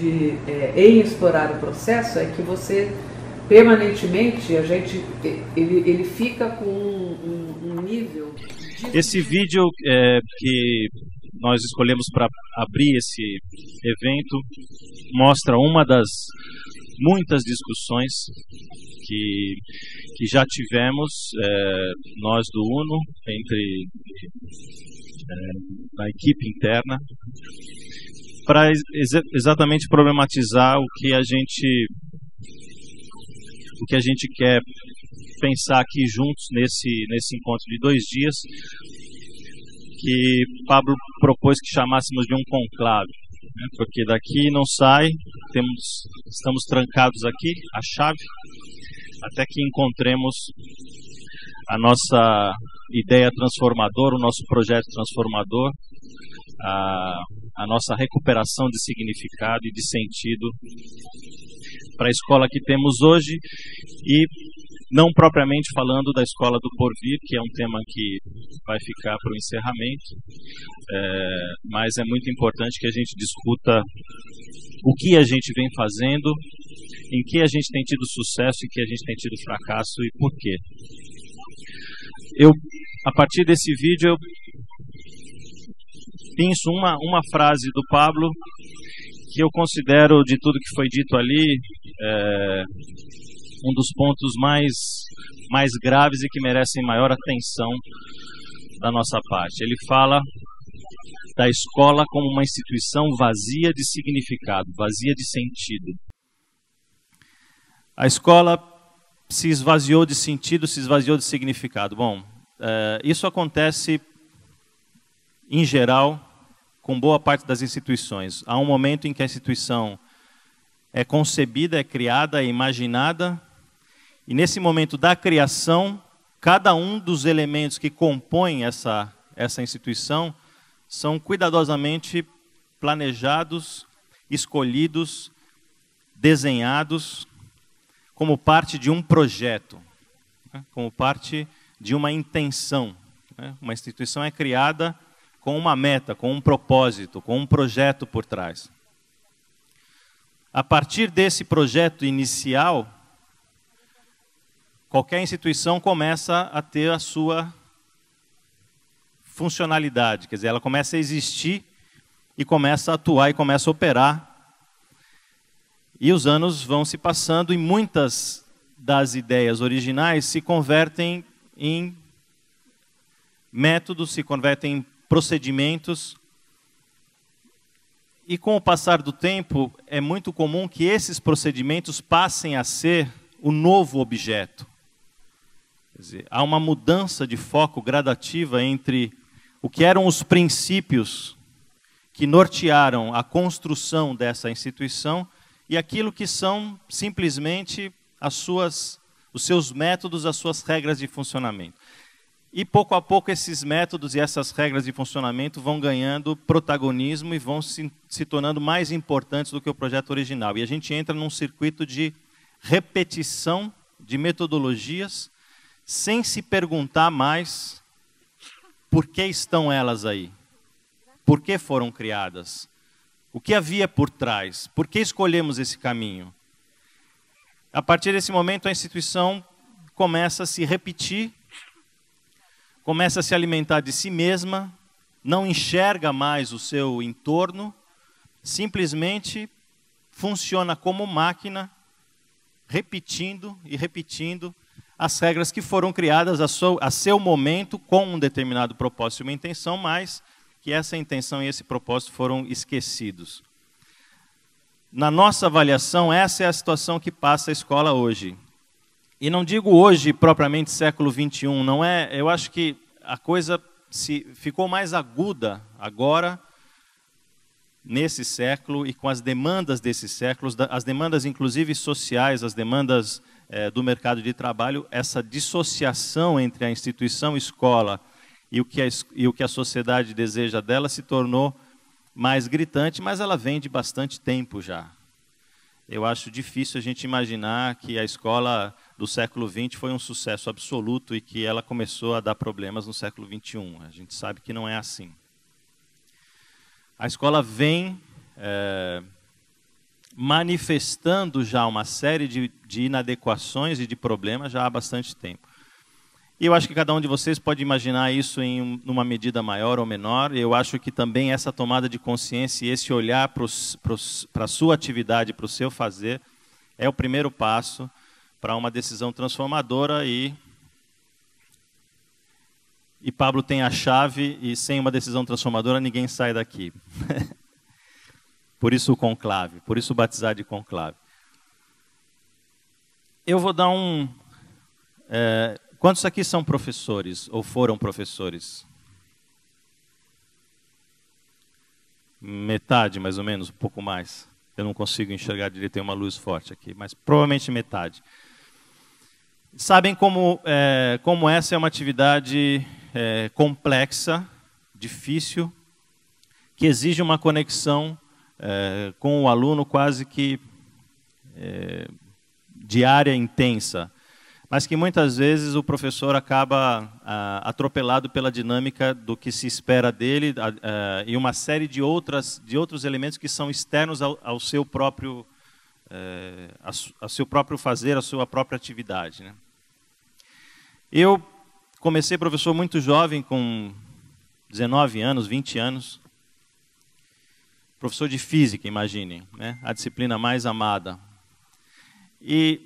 em explorar o processo é que você permanentemente ele fica com um nível. Esse vídeo que nós escolhemos para abrir esse evento mostra uma das muitas discussões que já tivemos, nós do UNO, na equipe interna, para exatamente problematizar o que a gente quer pensar aqui juntos nesse encontro de 2 dias, que Pablo propôs que chamássemos de um conclave, né? Porque daqui não sai, estamos trancados aqui, a chave, até que encontremos a nossa ideia transformadora, o nosso projeto transformador, a nossa recuperação de significado e de sentido para a escola que temos hoje, e não propriamente falando da escola do porvir, que é um tema que vai ficar para o encerramento, mas é muito importante que a gente discuta o que a gente vem fazendo, em que a gente tem tido sucesso, em que a gente tem tido fracasso e por quê. A partir desse vídeo, eu penso uma frase do Pablo que eu considero, de tudo que foi dito ali, um dos pontos mais graves e que merecem maior atenção da nossa parte. Ele fala da escola como uma instituição vazia de significado, vazia de sentido. A escola se esvaziou de sentido, se esvaziou de significado. Bom, isso acontece, em geral, com boa parte das instituições. Há um momento em que a instituição é concebida, é criada, é imaginada, e nesse momento da criação, cada um dos elementos que compõem essa instituição são cuidadosamente planejados, escolhidos, desenhados como parte de um projeto, né? Como parte de uma intenção, né? Uma instituição é criada com uma meta, com um propósito, com um projeto por trás. A partir desse projeto inicial, qualquer instituição começa a ter a sua funcionalidade, quer dizer, ela começa a existir e começa a atuar e começa a operar. E os anos vão se passando e muitas das ideias originais se convertem em métodos, se convertem em procedimentos, e com o passar do tempo é muito comum que esses procedimentos passem a ser o novo objeto. Quer dizer, há uma mudança de foco gradativa entre o que eram os princípios que nortearam a construção dessa instituição e aquilo que são simplesmente os seus métodos, as suas regras de funcionamento. E, pouco a pouco, esses métodos e essas regras de funcionamento vão ganhando protagonismo e vão se tornando mais importantes do que o projeto original. E a gente entra num circuito de repetição de metodologias, sem se perguntar mais por que estão elas aí, por que foram criadas, o que havia por trás, por que escolhemos esse caminho. A partir desse momento, a instituição começa a se repetir, começa a se alimentar de si mesma, não enxerga mais o seu entorno, simplesmente funciona como máquina, repetindo e repetindo as regras que foram criadas a seu momento, com um determinado propósito e uma intenção, mas que essa intenção e esse propósito foram esquecidos. Na nossa avaliação, essa é a situação que passa a escola hoje. E não digo hoje, propriamente, século XXI, não é, eu acho que a coisa ficou mais aguda agora, nesse século, e com as demandas desses séculos, as demandas inclusive sociais, as demandas do mercado de trabalho, essa dissociação entre a instituição escola e o que a sociedade deseja dela se tornou mais gritante, mas ela vem de bastante tempo já. Eu acho difícil a gente imaginar que a escola do século XX foi um sucesso absoluto e que ela começou a dar problemas no século XXI. A gente sabe que não é assim. A escola vem manifestando já uma série de inadequações e de problemas já há bastante tempo. E eu acho que cada um de vocês pode imaginar isso em uma medida maior ou menor. Eu acho que também essa tomada de consciência e esse olhar para a sua atividade, para o seu fazer, é o primeiro passo para uma decisão transformadora. E Pablo tem a chave, e sem uma decisão transformadora ninguém sai daqui. Por isso o conclave, por isso o batizar de conclave. Eu vou dar quantos aqui são professores ou foram professores? Metade, mais ou menos, um pouco mais. Eu não consigo enxergar direito, tem uma luz forte aqui, mas provavelmente metade. Sabem como essa é uma atividade complexa, difícil, que exige uma conexão com o aluno quase que diária, intensa, mas que muitas vezes o professor acaba atropelado pela dinâmica do que se espera dele e uma série de outros elementos que são externos ao seu próprio fazer, à sua própria atividade, né? Eu comecei professor muito jovem, com 19 anos, 20 anos, professor de física, imaginem, né? A disciplina mais amada. E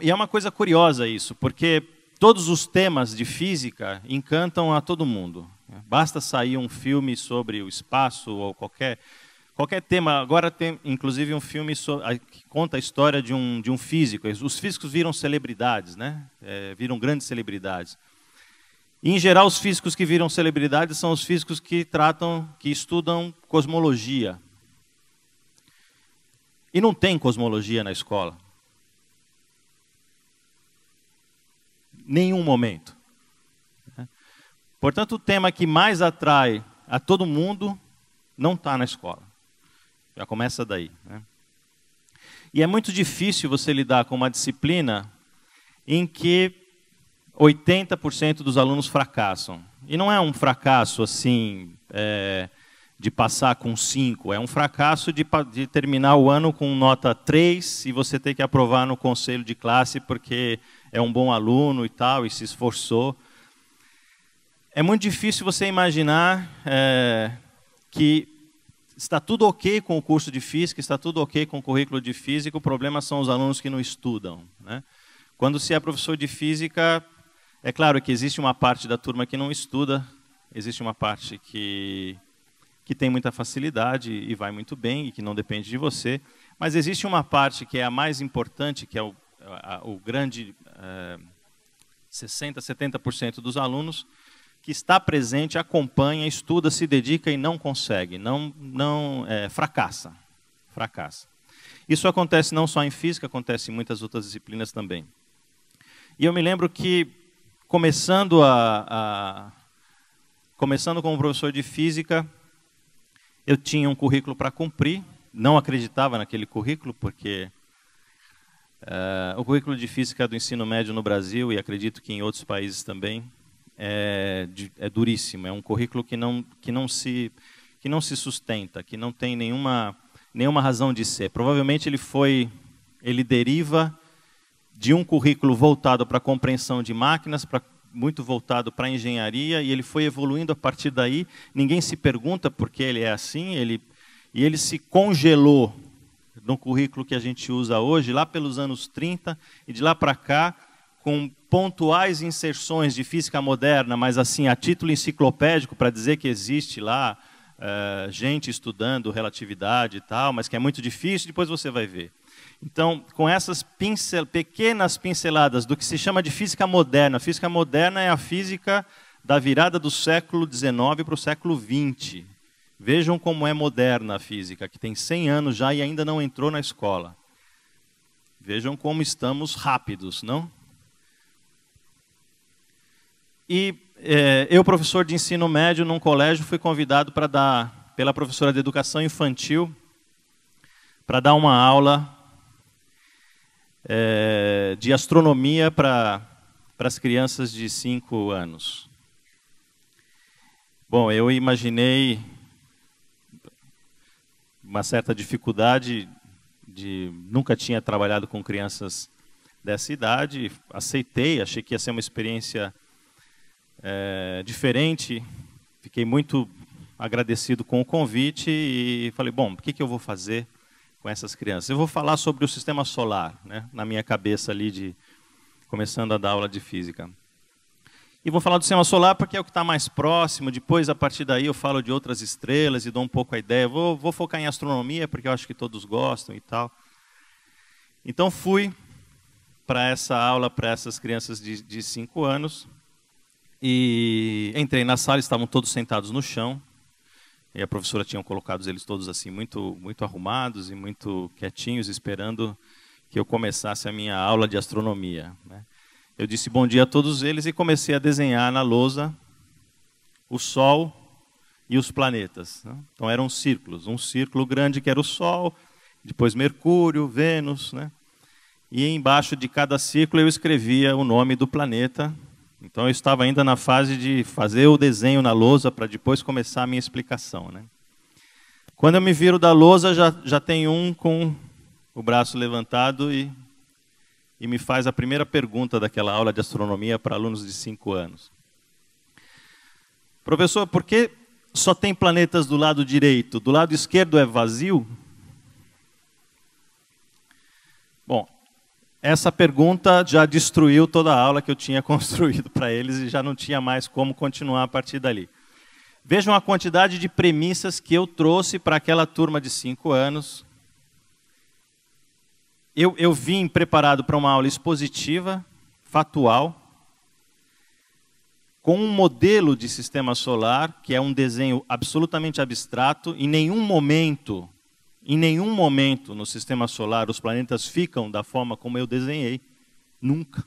é uma coisa curiosa isso, porque todos os temas de física encantam a todo mundo. Basta sair um filme sobre o espaço ou qualquer tema. Agora tem, inclusive, um filme que conta a história de um físico. Os físicos viram celebridades, né? Viram grandes celebridades. E, em geral, os físicos que viram celebridades são os físicos que estudam cosmologia. E não tem cosmologia na escola. Nenhum momento. Portanto, o tema que mais atrai a todo mundo não está na escola. Já começa daí, né? E é muito difícil você lidar com uma disciplina em que 80% dos alunos fracassam. E não é um fracasso assim de passar com 5, é um fracasso de terminar o ano com nota 3 e você ter que aprovar no conselho de classe porque é um bom aluno e tal, e se esforçou. É muito difícil você imaginar que está tudo ok com o curso de física, está tudo ok com o currículo de física, o problema são os alunos que não estudam, né? Quando se é professor de física, é claro que existe uma parte da turma que não estuda, existe uma parte que tem muita facilidade e vai muito bem e que não depende de você, mas existe uma parte que é a mais importante, que é o grande 60%, 70% dos alunos, que está presente, acompanha, estuda, se dedica e não consegue, fracassa. Isso acontece não só em física, acontece em muitas outras disciplinas também. E eu me lembro que, começando como professor de física, eu tinha um currículo para cumprir, não acreditava naquele currículo, porque o currículo de física do ensino médio no Brasil, e acredito que em outros países também, é duríssimo. É um currículo que não se sustenta, que não tem nenhuma razão de ser. Provavelmente ele deriva de um currículo voltado para a compreensão de máquinas, muito voltado para a engenharia, e ele foi evoluindo a partir daí. Ninguém se pergunta por que ele é assim, e ele se congelou no currículo que a gente usa hoje, lá pelos anos 30, e de lá para cá, com pontuais inserções de física moderna, mas assim a título enciclopédico, para dizer que existe lá gente estudando relatividade e tal, mas que é muito difícil, depois você vai ver. Então, com essas pequenas pinceladas do que se chama de física moderna. A física moderna é a física da virada do século XIX para o século XX. Vejam como é moderna a física, que tem 100 anos já e ainda não entrou na escola. Vejam como estamos rápidos, não? E eu, professor de ensino médio num colégio, fui convidado pela professora de educação infantil para dar uma aula de astronomia para as crianças de 5 anos. Bom, eu imaginei uma certa dificuldade, nunca tinha trabalhado com crianças dessa idade, aceitei, achei que ia ser uma experiência diferente, fiquei muito agradecido com o convite e falei, bom, o que eu vou fazer com essas crianças? Eu vou falar sobre o sistema solar, né, na minha cabeça ali, começando a dar aula de física. E vou falar do sistema solar porque é o que está mais próximo, depois, a partir daí, eu falo de outras estrelas e dou um pouco a ideia. Vou focar em astronomia, porque eu acho que todos gostam e tal. Então, fui para essa aula, para essas crianças de 5 anos, e entrei na sala, estavam todos sentados no chão, e a professora tinha colocado eles todos assim, muito arrumados e muito quietinhos, esperando que eu começasse a minha aula de astronomia, né? Eu disse bom dia a todos eles e comecei a desenhar na lousa o Sol e os planetas, né? Então eram círculos, um círculo grande que era o Sol, depois Mercúrio, Vênus, né? E embaixo de cada círculo eu escrevia o nome do planeta. Então eu estava ainda na fase de fazer o desenho na lousa para depois começar a minha explicação, né? Quando eu me viro da lousa, já tem um com o braço levantado e me faz a primeira pergunta daquela aula de astronomia para alunos de 5 anos. Professor, por que só tem planetas do lado direito? Do lado esquerdo é vazio? Bom, essa pergunta já destruiu toda a aula que eu tinha construído para eles e já não tinha mais como continuar a partir dali. Vejam a quantidade de premissas que eu trouxe para aquela turma de 5 anos. Eu vim preparado para uma aula expositiva, fatual, com um modelo de sistema solar, que é um desenho absolutamente abstrato. Em nenhum momento no sistema solar os planetas ficam da forma como eu desenhei. Nunca.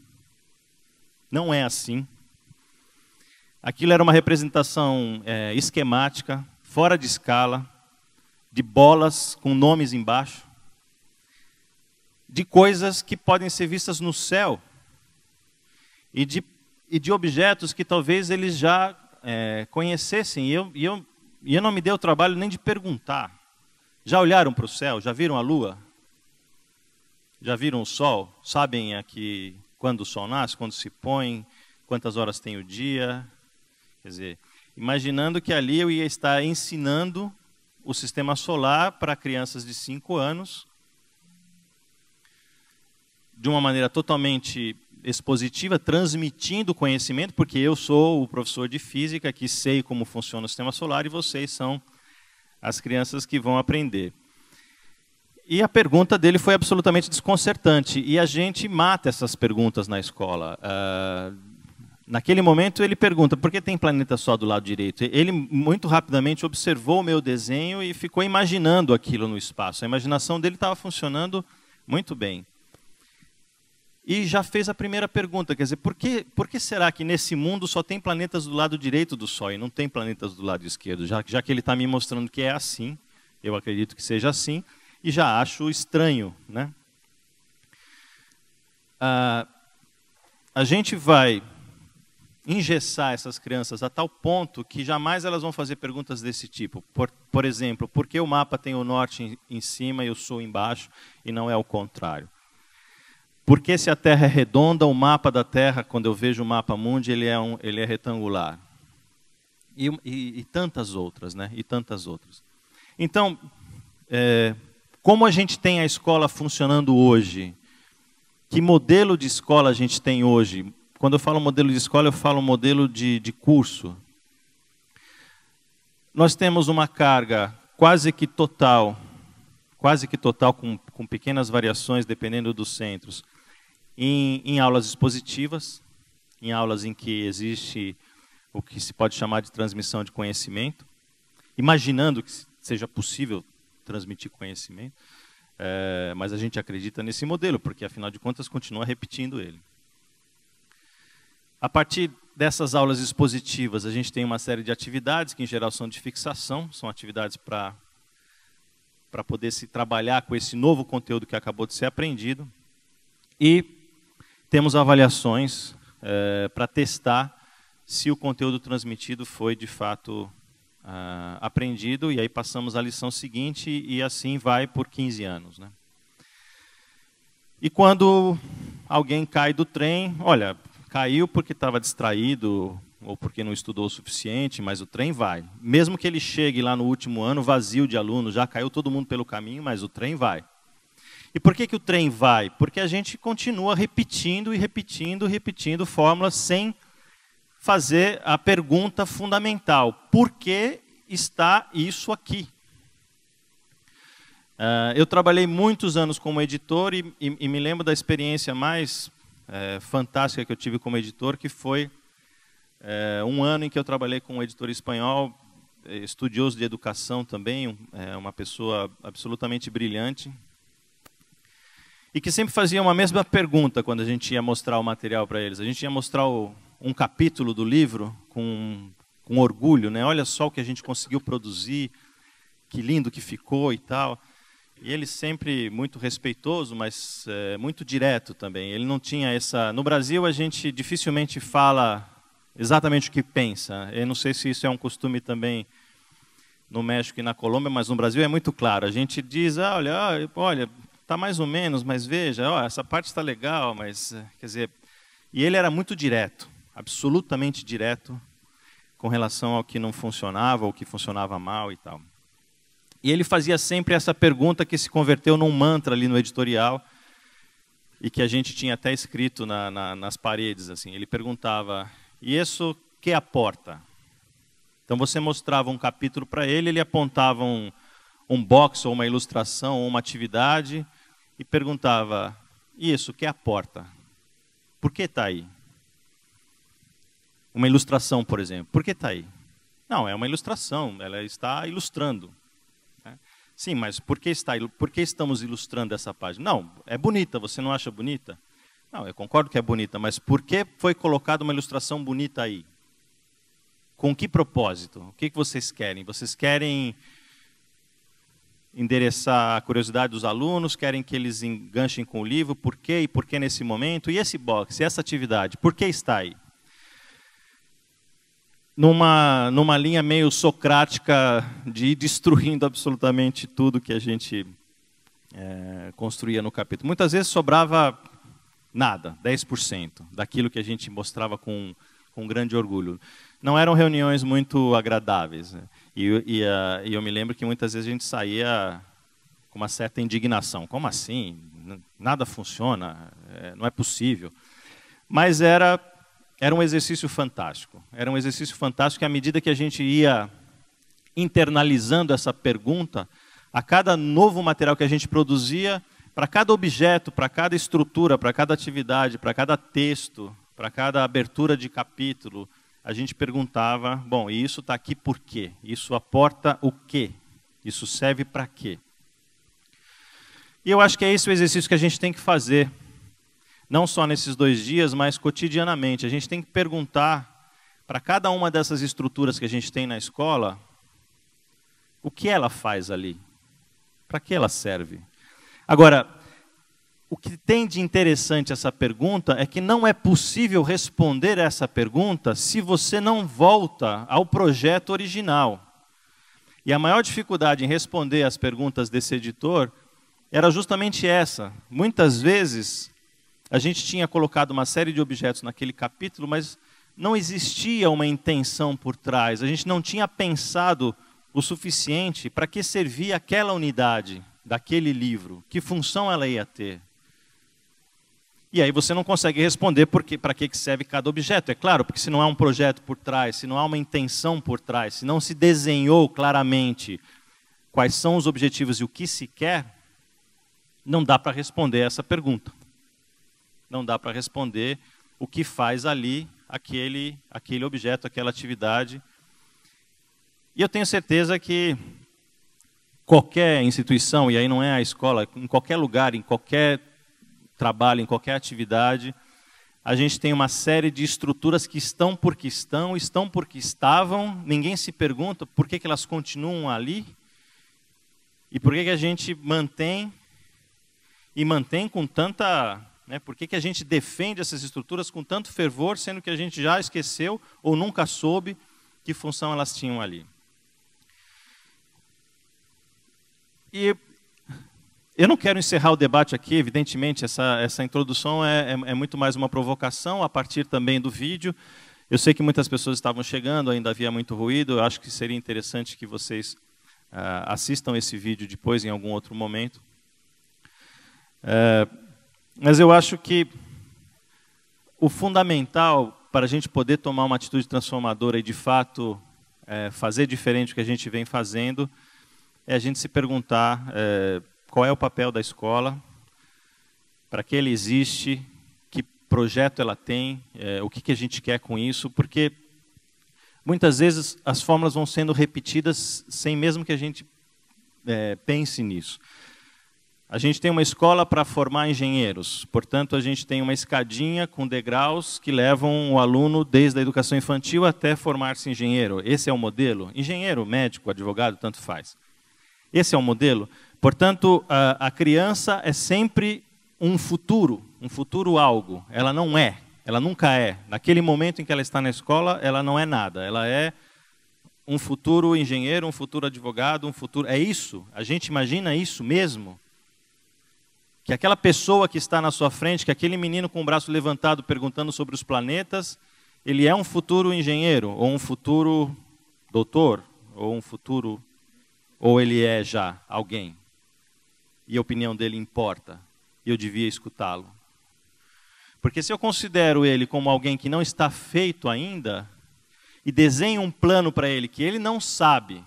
Não é assim. Aquilo era uma representação esquemática, fora de escala, de bolas com nomes embaixo, de coisas que podem ser vistas no céu e de objetos que talvez eles já conhecessem. E eu não me dei o trabalho nem de perguntar. Já olharam para o céu? Já viram a lua? Já viram o sol? Sabem aqui quando o sol nasce, quando se põe, quantas horas tem o dia? Quer dizer, imaginando que ali eu ia estar ensinando o sistema solar para crianças de 5 anos, de uma maneira totalmente expositiva, transmitindo conhecimento, porque eu sou o professor de física que sei como funciona o sistema solar e vocês são as crianças que vão aprender. E a pergunta dele foi absolutamente desconcertante. E a gente mata essas perguntas na escola. Naquele momento ele pergunta, por que tem planeta só do lado direito? Ele muito rapidamente observou o meu desenho e ficou imaginando aquilo no espaço. A imaginação dele estava funcionando muito bem. E já fez a primeira pergunta, quer dizer, por que será que nesse mundo só tem planetas do lado direito do Sol e não tem planetas do lado esquerdo? Já que ele está me mostrando que é assim, eu acredito que seja assim, e já acho estranho, né? A gente vai engessar essas crianças a tal ponto que jamais elas vão fazer perguntas desse tipo. Por exemplo, por que o mapa tem o norte em cima e o sul embaixo e não é o contrário? Porque se a Terra é redonda, o mapa da Terra, quando eu vejo o mapa mundi, ele é retangular. E tantas outras, né? E tantas outras. Então, como a gente tem a escola funcionando hoje? Que modelo de escola a gente tem hoje? Quando eu falo modelo de escola, eu falo modelo de curso. Nós temos uma carga quase que total com pequenas variações, dependendo dos centros, em aulas expositivas, em aulas em que existe o que se pode chamar de transmissão de conhecimento, imaginando que seja possível transmitir conhecimento, mas a gente acredita nesse modelo, porque, afinal de contas, continua repetindo ele. A partir dessas aulas expositivas, a gente tem uma série de atividades, que em geral são de fixação, são atividades para poder se trabalhar com esse novo conteúdo que acabou de ser aprendido. E temos avaliações para testar se o conteúdo transmitido foi, de fato, aprendido, e aí passamos a lição seguinte, e assim vai por 15 anos, né? E quando alguém cai do trem, olha, caiu porque estava distraído, ou porque não estudou o suficiente, mas o trem vai. Mesmo que ele chegue lá no último ano vazio de alunos, já caiu todo mundo pelo caminho, mas o trem vai. E por que o trem vai? Porque a gente continua repetindo e repetindo, repetindo fórmulas sem fazer a pergunta fundamental: por que está isso aqui? Eu trabalhei muitos anos como editor e me lembro da experiência mais fantástica que eu tive como editor, que foi um ano em que eu trabalhei com um editor espanhol, estudioso de educação também, uma pessoa absolutamente brilhante, e que sempre fazia uma mesma pergunta quando a gente ia mostrar o material para eles. A gente ia mostrar um capítulo do livro com orgulho, né? Olha só o que a gente conseguiu produzir, que lindo que ficou e tal. E ele sempre muito respeitoso, mas muito direto também. Ele não tinha essa... No Brasil, a gente dificilmente fala exatamente o que pensa. Eu não sei se isso é um costume também no México e na Colômbia, mas no Brasil é muito claro. A gente diz, olha, está mais ou menos, mas veja, essa parte está legal, mas... Quer dizer, e ele era muito direto, absolutamente direto, com relação ao que não funcionava, ou que funcionava mal e tal. E ele fazia sempre essa pergunta que se converteu num mantra ali no editorial, e que a gente tinha até escrito nas paredes, assim. Ele perguntava: e isso que aporta? Então você mostrava um capítulo para ele, ele apontava um box, ou uma ilustração, ou uma atividade, e perguntava: e isso que aporta? Por que está aí? Uma ilustração, por exemplo, por que está aí? Não, é uma ilustração, ela está ilustrando. Sim, mas por que estamos ilustrando essa página? Não, é bonita, você não acha bonita? Não, eu concordo que é bonita, mas por que foi colocada uma ilustração bonita aí? Com que propósito? O que vocês querem? Vocês querem endereçar a curiosidade dos alunos? Querem que eles enganchem com o livro? Por quê? E por que nesse momento? E esse box, e essa atividade, por que está aí? Numa linha meio socrática de ir destruindo absolutamente tudo que a gente construía no capítulo. Muitas vezes sobrava nada, 10% daquilo que a gente mostrava com grande orgulho. Não eram reuniões muito agradáveis, né? E eu me lembro que muitas vezes a gente saía com uma certa indignação. Como assim? Nada funciona, não é possível. Mas era um exercício fantástico. Era um exercício fantástico, e à medida que a gente ia internalizando essa pergunta, a cada novo material que a gente produzia, para cada objeto, para cada estrutura, para cada atividade, para cada texto, para cada abertura de capítulo, a gente perguntava: bom, e isso está aqui por quê? Isso aporta o quê? Isso serve para quê? E eu acho que é esse o exercício que a gente tem que fazer, não só nesses 2 dias, mas cotidianamente. A gente tem que perguntar para cada uma dessas estruturas que a gente tem na escola, o que ela faz ali? Para que ela serve? Agora, o que tem de interessante essa pergunta é que não é possível responder essa pergunta se você não volta ao projeto original. E a maior dificuldade em responder as perguntas desse editor era justamente essa. Muitas vezes a gente tinha colocado uma série de objetos naquele capítulo, mas não existia uma intenção por trás. A gente não tinha pensado o suficiente para que servia aquela unidade daquele livro, que função ela ia ter. E aí você não consegue responder para que serve cada objeto. É claro, porque se não há um projeto por trás, se não há uma intenção por trás, se não se desenhou claramente quais são os objetivos e o que se quer, não dá para responder essa pergunta. Não dá para responder o que faz ali aquele objeto, aquela atividade. E eu tenho certeza que qualquer instituição, e aí não é a escola, em qualquer lugar, em qualquer trabalho, em qualquer atividade, a gente tem uma série de estruturas que estão porque estavam, ninguém se pergunta por que elas continuam ali, e por que a gente mantém com tanta... Por que a gente defende essas estruturas com tanto fervor, sendo que a gente já esqueceu ou nunca soube que função elas tinham ali? E eu não quero encerrar o debate aqui, evidentemente, essa introdução é muito mais uma provocação, a partir também do vídeo. Eu sei que muitas pessoas estavam chegando, ainda havia muito ruído, eu acho que seria interessante que vocês assistam esse vídeo depois, em algum outro momento. Mas eu acho que o fundamental para a gente poder tomar uma atitude transformadora e, de fato, fazer diferente do que a gente vem fazendo, é a gente se perguntar qual é o papel da escola, para que ele existe, que projeto ela tem, o que a gente quer com isso, porque muitas vezes as fórmulas vão sendo repetidas sem mesmo que a gente pense nisso. A gente tem uma escola para formar engenheiros, portanto, a gente tem uma escadinha com degraus que levam o aluno desde a educação infantil até formar-se engenheiro. Esse é o modelo? Engenheiro, médico, advogado, tanto faz. Esse é o modelo? Portanto, a criança é sempre um futuro algo. Ela não é, ela nunca é. Naquele momento em que ela está na escola, ela não é nada. Ela é um futuro engenheiro, um futuro advogado, um futuro... É isso? A gente imagina isso mesmo? Que aquela pessoa que está na sua frente, que aquele menino com o braço levantado perguntando sobre os planetas, ele é um futuro engenheiro, ou um futuro doutor, ou ele é já alguém. E a opinião dele importa, e eu devia escutá-lo. Porque se eu considero ele como alguém que não está feito ainda, e desenho um plano para ele que ele não sabe,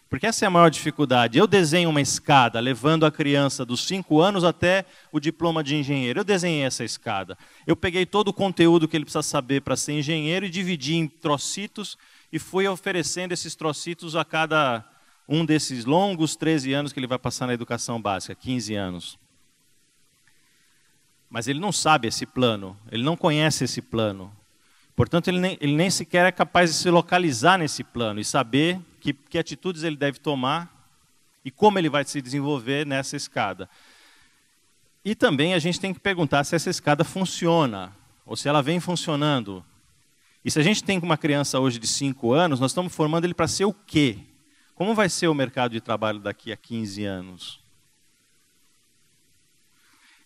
porque essa é a maior dificuldade. Eu desenho uma escada, levando a criança dos 5 anos até o diploma de engenheiro. Eu desenhei essa escada. Eu peguei todo o conteúdo que ele precisa saber para ser engenheiro e dividi em trocitos e fui oferecendo esses trocitos a cada um desses longos 13 anos que ele vai passar na educação básica, 15 anos. Mas ele não sabe esse plano, ele não conhece esse plano. Portanto, ele nem sequer é capaz de se localizar nesse plano e saber que atitudes ele deve tomar e como ele vai se desenvolver nessa escada. E também a gente tem que perguntar se essa escada funciona, ou se ela vem funcionando. E se a gente tem uma criança hoje de 5 anos, nós estamos formando ele para ser o quê? Como vai ser o mercado de trabalho daqui a 15 anos?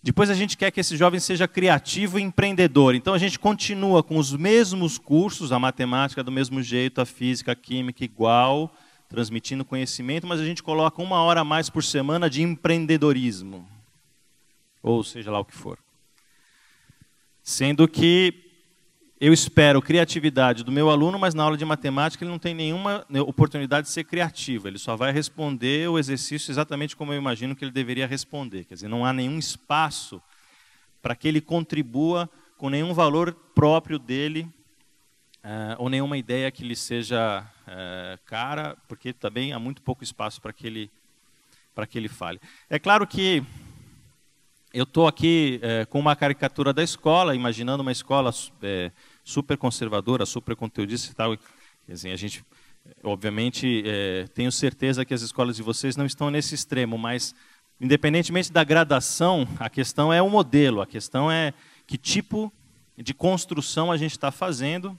Depois a gente quer que esse jovem seja criativo e empreendedor. Então a gente continua com os mesmos cursos, a matemática do mesmo jeito, a física, a química igual, transmitindo conhecimento, mas a gente coloca 1 hora a mais por semana de empreendedorismo. Ou seja lá o que for. Sendo que eu espero criatividade do meu aluno, mas na aula de matemática ele não tem nenhuma oportunidade de ser criativo. Ele só vai responder o exercício exatamente como eu imagino que ele deveria responder. Quer dizer, não há nenhum espaço para que ele contribua com nenhum valor próprio dele, ou nenhuma ideia que lhe seja cara, porque também há muito pouco espaço para que ele fale. É claro que eu estou aqui com uma caricatura da escola, imaginando uma escola super conservadora, super conteudista e tal. Assim, a gente, obviamente, tenho certeza que as escolas de vocês não estão nesse extremo, mas, independentemente da gradação, a questão é o modelo, a questão é que tipo de construção a gente está fazendo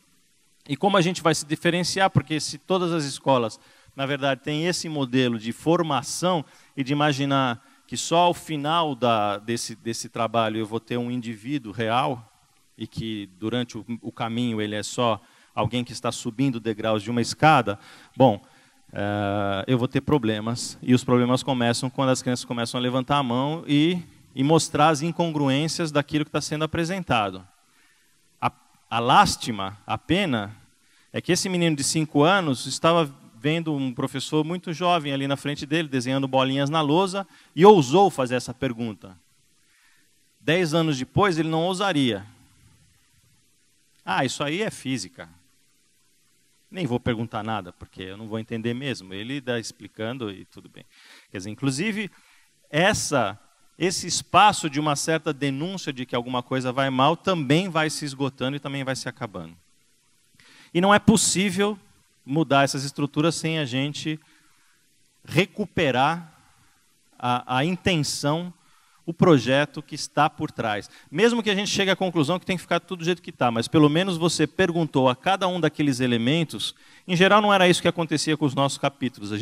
e como a gente vai se diferenciar, porque se todas as escolas, na verdade, têm esse modelo de formação e de imaginar que só ao final desse trabalho eu vou ter um indivíduo real e que durante o caminho ele é só alguém que está subindo degraus de uma escada, bom, eu vou ter problemas. E os problemas começam quando as crianças começam a levantar a mão e mostrar as incongruências daquilo que está sendo apresentado. A lástima, a pena, é que esse menino de 5 anos estava vendo um professor muito jovem ali na frente dele, desenhando bolinhas na lousa, e ousou fazer essa pergunta. 10 anos depois, ele não ousaria. Isso aí é física. Nem vou perguntar nada, porque eu não vou entender mesmo. Ele está explicando e tudo bem. Quer dizer, inclusive, esse espaço de uma certa denúncia de que alguma coisa vai mal também vai se esgotando e também vai se acabando. E não é possível mudar essas estruturas sem a gente recuperar a intenção, o projeto que está por trás. Mesmo que a gente chegue à conclusão que tem que ficar tudo do jeito que está, mas pelo menos você perguntou a cada um daqueles elementos. Em geral não era isso que acontecia com os nossos capítulos.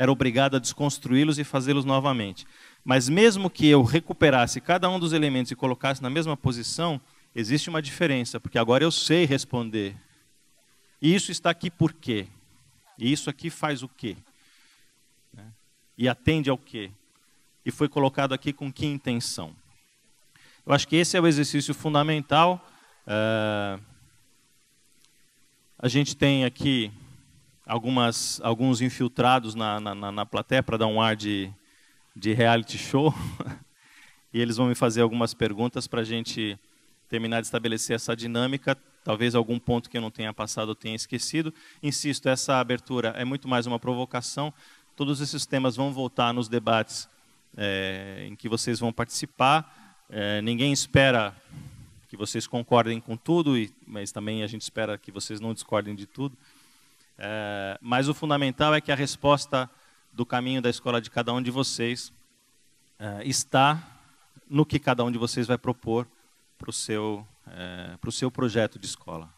era obrigado a desconstruí-los e fazê-los novamente. Mas mesmo que eu recuperasse cada um dos elementos e colocasse na mesma posição, existe uma diferença, porque agora eu sei responder. E isso está aqui por quê? E isso aqui faz o quê? E atende ao quê? E foi colocado aqui com que intenção? Eu acho que esse é o exercício fundamental. A gente tem aqui alguns infiltrados na plateia para dar um ar de reality show. E eles vão me fazer algumas perguntas para a gente terminar de estabelecer essa dinâmica. Talvez algum ponto que eu não tenha passado ou tenha esquecido. Insisto, essa abertura é muito mais uma provocação. Todos esses temas vão voltar nos debates em que vocês vão participar. Ninguém espera que vocês concordem com tudo, mas também a gente espera que vocês não discordem de tudo. Mas o fundamental é que a resposta do caminho da escola de cada um de vocês está no que cada um de vocês vai propor para o seu projeto de escola.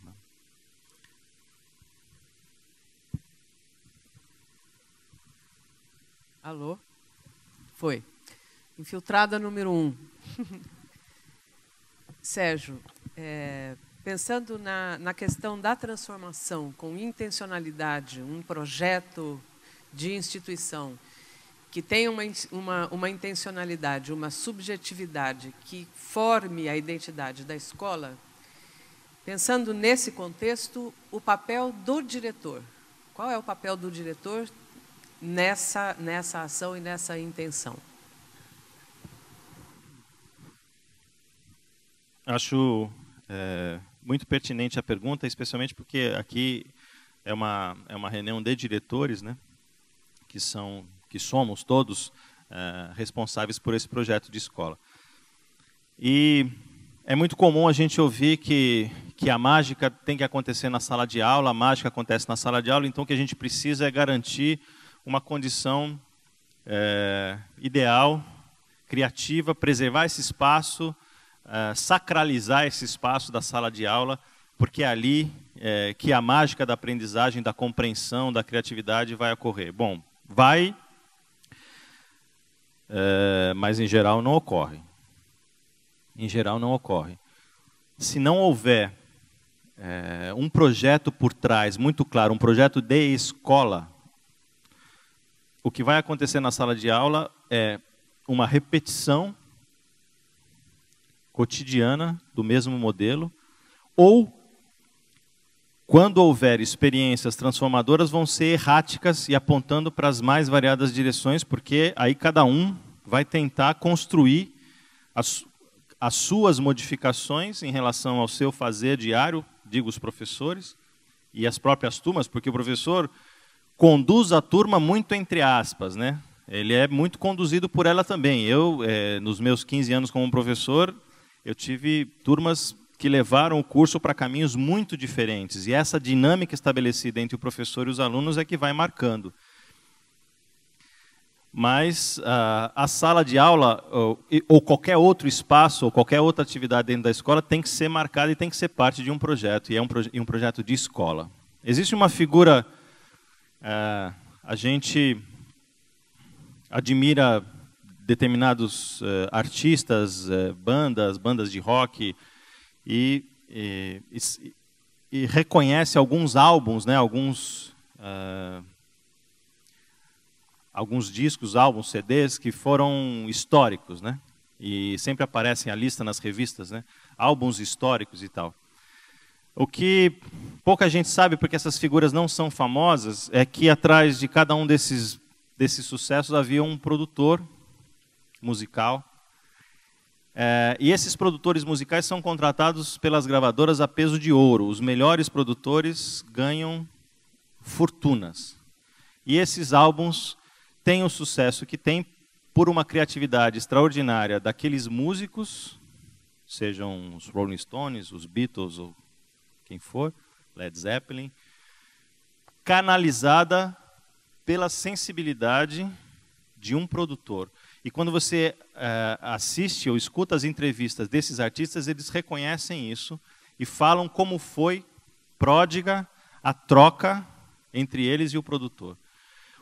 Alô? Foi. Infiltrada número 1. Sérgio, pensando na questão da transformação com intencionalidade, um projeto de instituição que tenha uma intencionalidade, uma subjetividade que forme a identidade da escola, pensando nesse contexto, o papel do diretor. Qual é o papel do diretor nessa ação e nessa intenção? Acho muito pertinente a pergunta, especialmente porque aqui é uma reunião de diretores, né, que somos todos responsáveis por esse projeto de escola. E é muito comum a gente ouvir que a mágica tem que acontecer na sala de aula, a mágica acontece na sala de aula, então o que a gente precisa é garantir uma condição ideal, criativa, preservar esse espaço, sacralizar esse espaço da sala de aula, porque é ali que a mágica da aprendizagem, da compreensão, da criatividade vai ocorrer. Bom, vai, mas em geral não ocorre. Em geral não ocorre. Se não houver um projeto por trás, muito claro, um projeto de escola, o que vai acontecer na sala de aula é uma repetição cotidiana do mesmo modelo, ou, quando houver experiências transformadoras, vão ser erráticas e apontando para as mais variadas direções, porque aí cada um vai tentar construir as suas modificações em relação ao seu fazer diário, digo os professores, e as próprias turmas, porque o professor conduz a turma muito entre aspas, né? Ele é muito conduzido por ela também. Eu, nos meus 15 anos como professor, eu tive turmas que levaram o curso para caminhos muito diferentes. E essa dinâmica estabelecida entre o professor e os alunos é que vai marcando. Mas a sala de aula, ou qualquer outro espaço, ou qualquer outra atividade dentro da escola, tem que ser marcada e tem que ser parte de um projeto, e é um projeto de escola. Existe uma figura, a gente admira determinados artistas, bandas de rock, e reconhece alguns álbuns, né, alguns discos, álbuns, CDs que foram históricos, né, e sempre aparecem a lista nas revistas, né, álbuns históricos e tal. O que pouca gente sabe, porque essas figuras não são famosas, é que atrás de cada um desses sucessos havia um produtor musical. E esses produtores musicais são contratados pelas gravadoras a peso de ouro. Os melhores produtores ganham fortunas. E esses álbuns têm o sucesso que têm por uma criatividade extraordinária daqueles músicos, sejam os Rolling Stones, os Beatles ou quem for, Led Zeppelin, canalizada pela sensibilidade de um produtor. E quando você assiste ou escuta as entrevistas desses artistas, eles reconhecem isso e falam como foi pródiga a troca entre eles e o produtor.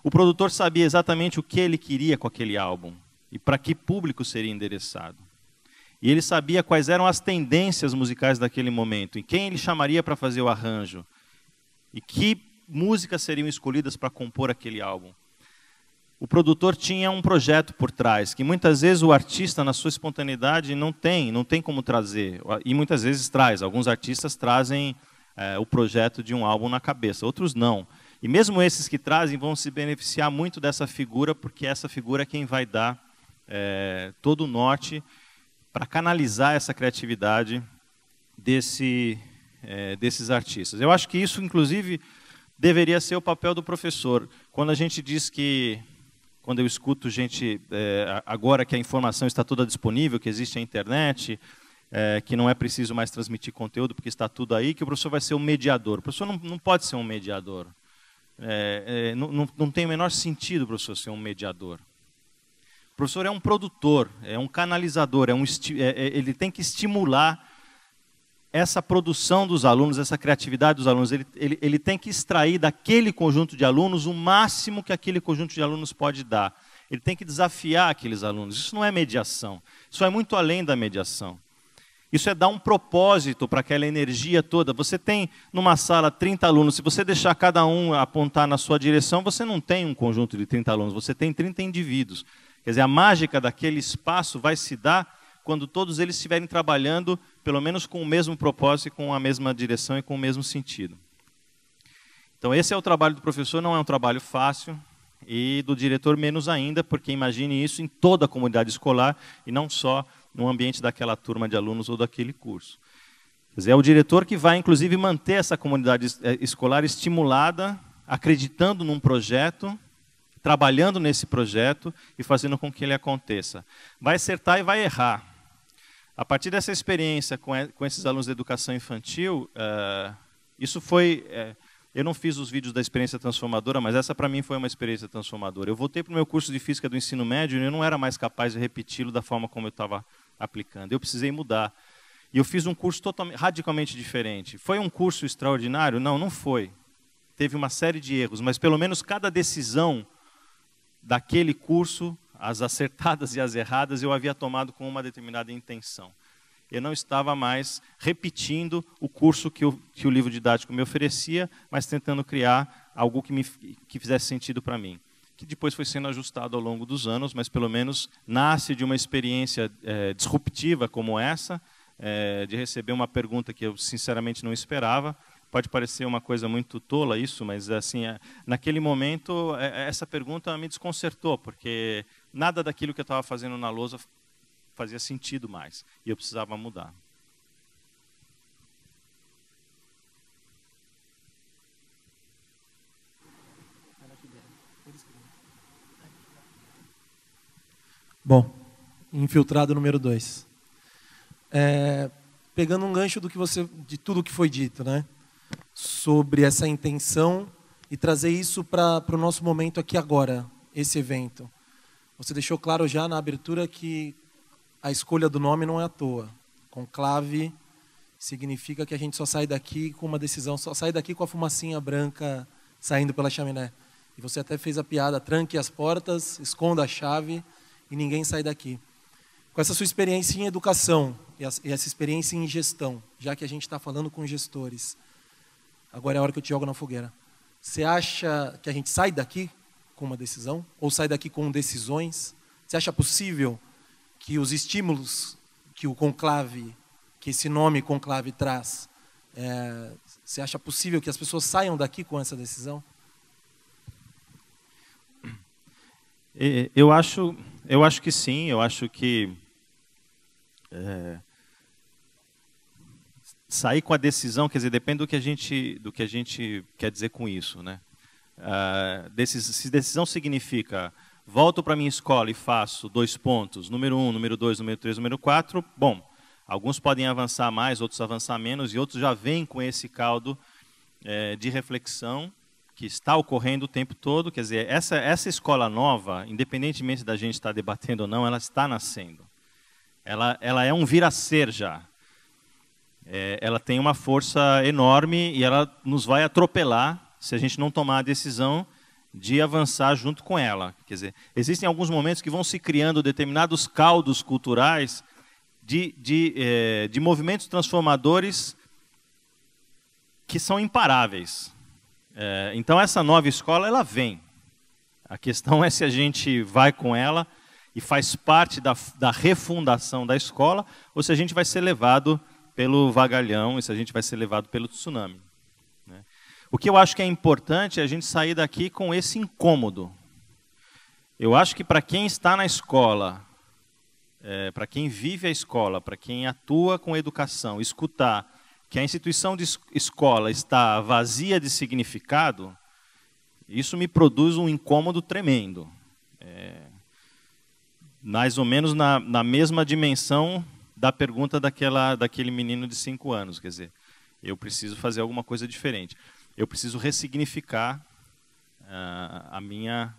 O produtor sabia exatamente o que ele queria com aquele álbum e para que público seria endereçado. E ele sabia quais eram as tendências musicais daquele momento, e quem ele chamaria para fazer o arranjo, e que músicas seriam escolhidas para compor aquele álbum. O produtor tinha um projeto por trás, que muitas vezes o artista, na sua espontaneidade, não tem como trazer, e muitas vezes traz. Alguns artistas trazem o projeto de um álbum na cabeça, outros não. E mesmo esses que trazem vão se beneficiar muito dessa figura, porque essa figura é quem vai dar todo o norte para canalizar essa criatividade desses artistas. Eu acho que isso, inclusive, deveria ser o papel do professor. Quando a gente diz que, quando eu escuto gente, agora que a informação está toda disponível, que existe a internet, que não é preciso mais transmitir conteúdo, porque está tudo aí, que o professor vai ser o mediador. O professor não pode ser um mediador. Não tem o menor sentido o professor ser um mediador. O professor é um produtor, é um canalizador, ele tem que estimular essa produção dos alunos, essa criatividade dos alunos. Ele tem que extrair daquele conjunto de alunos o máximo que aquele conjunto de alunos pode dar. Ele tem que desafiar aqueles alunos. Isso não é mediação, isso é muito além da mediação. Isso é dar um propósito para aquela energia toda. Você tem numa sala 30 alunos, se você deixar cada um apontar na sua direção, você não tem um conjunto de 30 alunos, você tem 30 indivíduos. Quer dizer, a mágica daquele espaço vai se dar quando todos eles estiverem trabalhando, pelo menos com o mesmo propósito, com a mesma direção e com o mesmo sentido. Então, esse é o trabalho do professor, não é um trabalho fácil, e do diretor menos ainda, porque imagine isso em toda a comunidade escolar, e não só no ambiente daquela turma de alunos ou daquele curso. Quer dizer, é o diretor que vai, inclusive, manter essa comunidade escolar estimulada, acreditando num projeto, trabalhando nesse projeto e fazendo com que ele aconteça. Vai acertar e vai errar. A partir dessa experiência com esses alunos de educação infantil, isso foi... eu não fiz os vídeos da experiência transformadora, mas essa para mim foi uma experiência transformadora. Eu voltei para o meu curso de física do ensino médio e eu não era mais capaz de repeti-lo da forma como eu estava aplicando. Eu precisei mudar. E eu fiz um curso radicalmente diferente. Foi um curso extraordinário? Não, não foi. Teve uma série de erros, mas pelo menos cada decisão daquele curso, as acertadas e as erradas, eu havia tomado com uma determinada intenção. Eu não estava mais repetindo o curso que o livro didático me oferecia, mas tentando criar algo que fizesse sentido para mim. Que depois foi sendo ajustado ao longo dos anos, mas pelo menos nasce de uma experiência disruptiva como essa, de receber uma pergunta que eu sinceramente não esperava. Pode parecer uma coisa muito tola isso, mas assim, naquele momento essa pergunta me desconcertou, porque nada daquilo que eu estava fazendo na lousa fazia sentido mais, e eu precisava mudar. Bom, infiltrado número 2. Pegando um gancho de tudo que foi dito, né? Sobre essa intenção e trazer isso para o nosso momento aqui agora, esse evento. Você deixou claro já na abertura que a escolha do nome não é à toa. Conclave significa que a gente só sai daqui com uma decisão, só sai daqui com a fumacinha branca saindo pela chaminé. E você até fez a piada, tranque as portas, esconda a chave e ninguém sai daqui. Com essa sua experiência em educação e essa experiência em gestão, já que a gente está falando com gestores, agora é a hora que eu te jogo na fogueira. Você acha que a gente sai daqui com uma decisão? Ou sai daqui com decisões? Você acha possível que os estímulos que o conclave, que esse nome conclave traz, você acha possível que as pessoas saiam daqui com essa decisão? Eu acho que sim, eu acho que sair com a decisão, quer dizer, depende do que a gente quer dizer com isso, né? Se decisão significa volto para a minha escola e faço 2 pontos, número 1, número 2, número 3, número 4, bom, alguns podem avançar mais, outros avançar menos, e outros já vêm com esse caldo de reflexão que está ocorrendo o tempo todo. Quer dizer, essa escola nova, independentemente da gente estar debatendo ou não, ela está nascendo. Ela é um vir a ser já. Ela tem uma força enorme e ela nos vai atropelar se a gente não tomar a decisão de avançar junto com ela. Quer dizer, existem alguns momentos que vão se criando determinados caldos culturais de movimentos transformadores que são imparáveis. Então, essa nova escola, ela vem. A questão é se a gente vai com ela e faz parte da refundação da escola, ou se a gente vai ser levado pelo vagalhão, e se a gente vai ser levado pelo tsunami. Né? O que eu acho que é importante é a gente sair daqui com esse incômodo. Eu acho que para quem está na escola, para quem vive a escola, para quem atua com educação, escutar que a instituição de escola está vazia de significado, isso me produz um incômodo tremendo. Mais ou menos na mesma dimensão da pergunta daquele menino de 5 anos. Quer dizer, eu preciso fazer alguma coisa diferente. Eu preciso ressignificar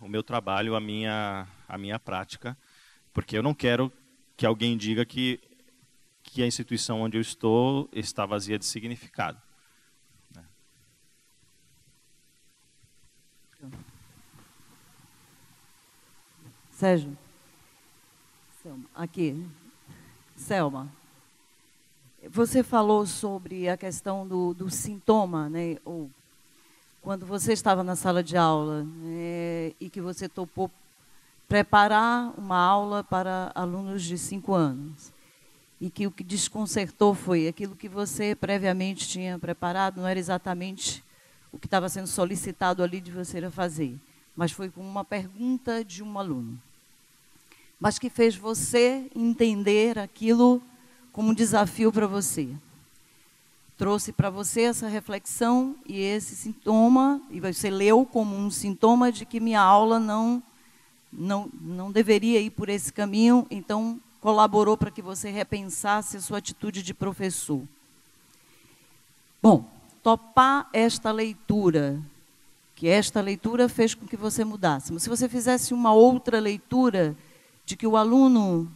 o meu trabalho, a minha prática, porque eu não quero que alguém diga que a instituição onde eu estou está vazia de significado. Sérgio. Selma, aqui. Selma, você falou sobre a questão do sintoma, né? Ou quando você estava na sala de aula, e que você topou preparar uma aula para alunos de 5 anos. E que o que desconcertou foi aquilo que você previamente tinha preparado, não era exatamente o que estava sendo solicitado ali de você fazer, mas foi com uma pergunta de um aluno. Mas que fez você entender aquilo como um desafio para você. Trouxe para você essa reflexão e esse sintoma, e você leu como um sintoma de que minha aula não deveria ir por esse caminho, então colaborou para que você repensasse a sua atitude de professor. Bom, topar esta leitura, que esta leitura fez com que você mudasse. Mas se você fizesse uma outra leitura de que o aluno,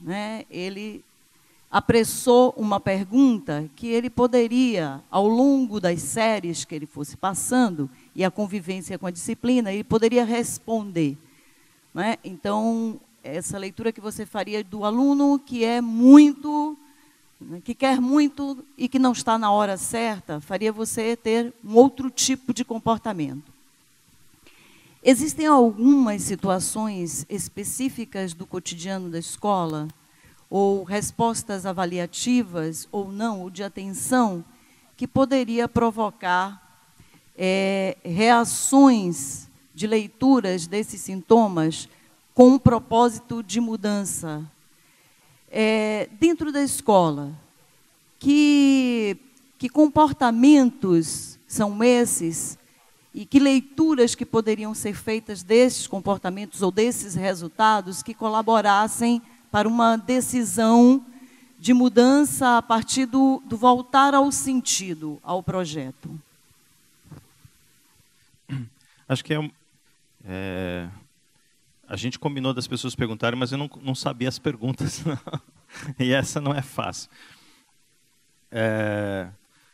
ele apressou uma pergunta que ele poderia, ao longo das séries que ele fosse passando, e a convivência com a disciplina, ele poderia responder. Então, essa leitura que você faria do aluno que é muito, que quer muito e que não está na hora certa, faria você ter um outro tipo de comportamento. Existem algumas situações específicas do cotidiano da escola, ou respostas avaliativas, ou não, ou de atenção, que poderia provocar reações de leituras desses sintomas com um propósito de mudança. Dentro da escola, que comportamentos são esses e que leituras que poderiam ser feitas desses comportamentos ou desses resultados que colaborassem para uma decisão de mudança a partir do voltar ao sentido, ao projeto? Acho que a gente combinou das pessoas perguntarem, mas eu não sabia as perguntas, não. E essa não é fácil.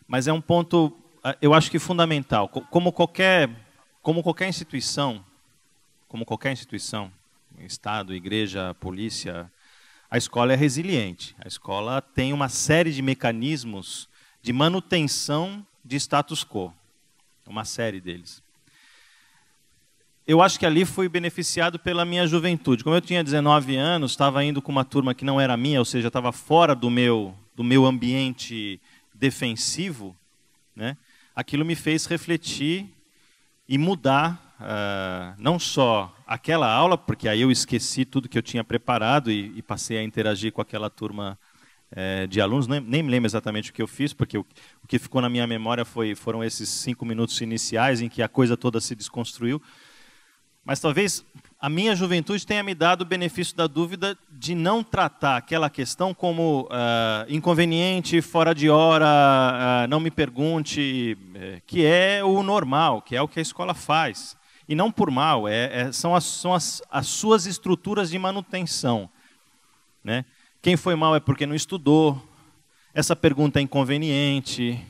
Mas é um ponto, eu acho que fundamental. Como qualquer instituição, Estado, igreja, polícia, a escola é resiliente. A escola tem uma série de mecanismos de manutenção de status quo. Uma série deles. Eu acho que ali fui beneficiado pela minha juventude. Como eu tinha 19 anos, estava indo com uma turma que não era minha, ou seja, estava fora do meu ambiente defensivo, aquilo me fez refletir e mudar, não só aquela aula, porque aí eu esqueci tudo que eu tinha preparado e passei a interagir com aquela turma de alunos, nem me lembro exatamente o que eu fiz, porque o que ficou na minha memória foram esses 5 minutos iniciais em que a coisa toda se desconstruiu. Mas talvez a minha juventude tenha me dado o benefício da dúvida de não tratar aquela questão como inconveniente, fora de hora, não me pergunte, que é o normal, que é o que a escola faz. E não por mal, são as suas estruturas de manutenção. Quem foi mal é porque não estudou, essa pergunta é inconveniente.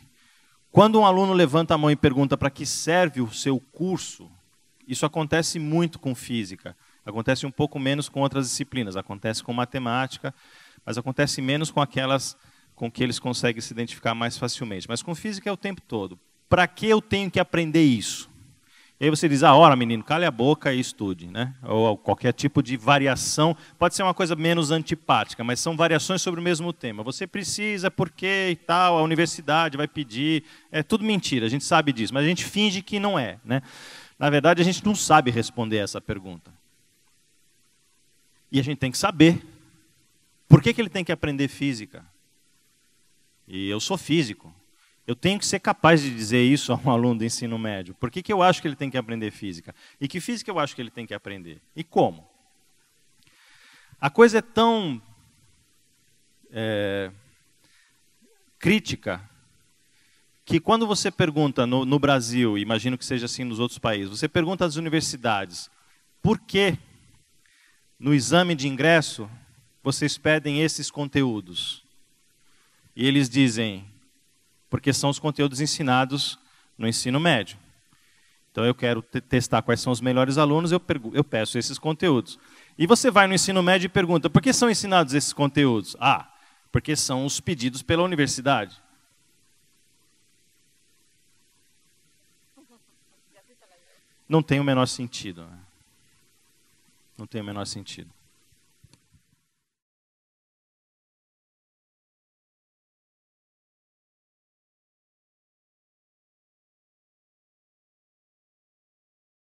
Quando um aluno levanta a mão e pergunta para que serve o seu curso, Isso acontece muito com física. Acontece um pouco menos com outras disciplinas. Acontece com matemática, mas acontece menos com aquelas com que eles conseguem se identificar mais facilmente. Mas com física é o tempo todo. Para que eu tenho que aprender isso? E aí você diz, ora, menino, cale a boca e estude, né? Ou qualquer tipo de variação. Pode ser uma coisa menos antipática, mas são variações sobre o mesmo tema. Você precisa, porque e tal, a universidade vai pedir. É tudo mentira, a gente sabe disso, mas a gente finge que não é, né? Na verdade, a gente não sabe responder essa pergunta. E a gente tem que saber. Por que ele tem que aprender física? E eu sou físico. Eu tenho que ser capaz de dizer isso a um aluno do ensino médio. Por que eu acho que ele tem que aprender física? E que física eu acho que ele tem que aprender? E como? A coisa é tão crítica que quando você pergunta no Brasil, imagino que seja assim nos outros países, você pergunta às universidades, por que no exame de ingresso vocês pedem esses conteúdos? E eles dizem, porque são os conteúdos ensinados no ensino médio. Então eu quero testar quais são os melhores alunos, eu peço esses conteúdos. E você vai no ensino médio e pergunta, por que são ensinados esses conteúdos? Porque são os pedidos pela universidade. Não tem o menor sentido. Não tem o menor sentido.